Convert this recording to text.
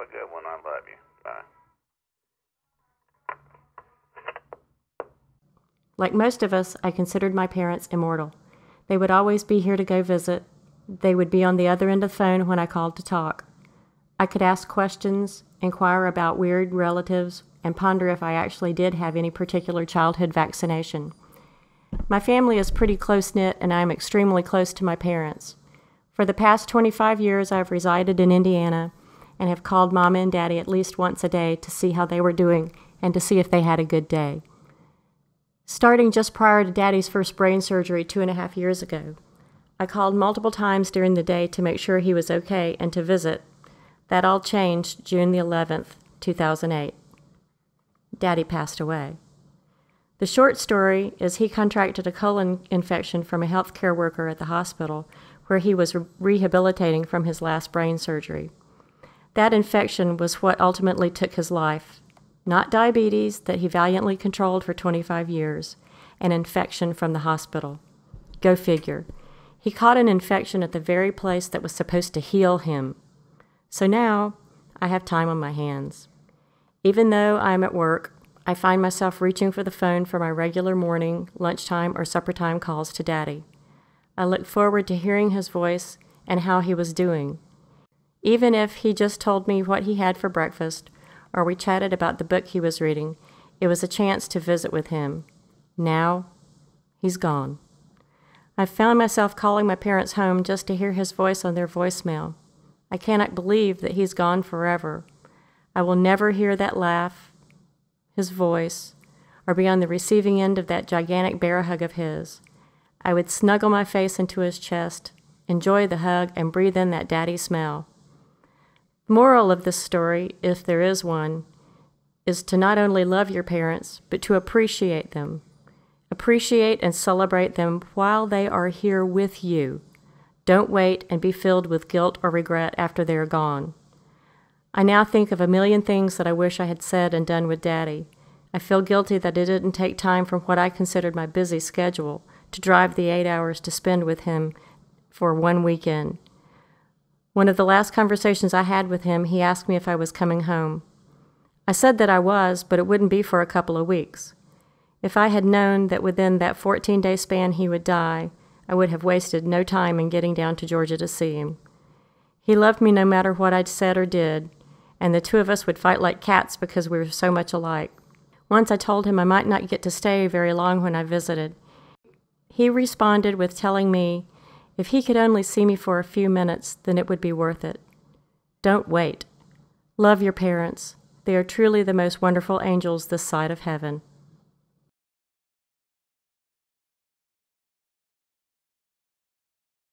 a good one. I love you. Bye. Like most of us, I considered my parents immortal. They would always be here to go visit. They would be on the other end of the phone when I called to talk. I could ask questions, inquire about weird relatives, and ponder if I actually did have any particular childhood vaccination. My family is pretty close-knit, and I am extremely close to my parents. For the past 25 years, I've resided in Indiana and have called Mama and Daddy at least once a day to see how they were doing and to see if they had a good day. Starting just prior to Daddy's first brain surgery 2.5 years ago, I called multiple times during the day to make sure he was okay and to visit. That all changed June the 11th, 2008. Daddy passed away. The short story is he contracted a colon infection from a healthcare worker at the hospital where he was rehabilitating from his last brain surgery. That infection was what ultimately took his life. Not diabetes that he valiantly controlled for 25 years, an infection from the hospital. Go figure. He caught an infection at the very place that was supposed to heal him. So now, I have time on my hands. Even though I am at work, I find myself reaching for the phone for my regular morning, lunchtime, or supper time calls to Daddy. I look forward to hearing his voice and how he was doing. Even if he just told me what he had for breakfast, or we chatted about the book he was reading, it was a chance to visit with him. Now, he's gone. I found myself calling my parents home just to hear his voice on their voicemail. I cannot believe that he's gone forever. I will never hear that laugh, his voice, or be on the receiving end of that gigantic bear hug of his. I would snuggle my face into his chest, enjoy the hug, and breathe in that daddy smell. The moral of this story, if there is one, is to not only love your parents, but to appreciate them. Appreciate and celebrate them while they are here with you. Don't wait and be filled with guilt or regret after they are gone. I now think of a million things that I wish I had said and done with Daddy. I feel guilty that it didn't take time from what I considered my busy schedule to drive the 8 hours to spend with him for one weekend. One of the last conversations I had with him, he asked me if I was coming home. I said that I was, but it wouldn't be for a couple of weeks. If I had known that within that 14-day span he would die, I would have wasted no time in getting down to Georgia to see him. He loved me no matter what I'd said or did, and the two of us would fight like cats because we were so much alike. Once I told him I might not get to stay very long when I visited. He responded with telling me if he could only see me for a few minutes, then it would be worth it. Don't wait. Love your parents. They are truly the most wonderful angels this side of heaven.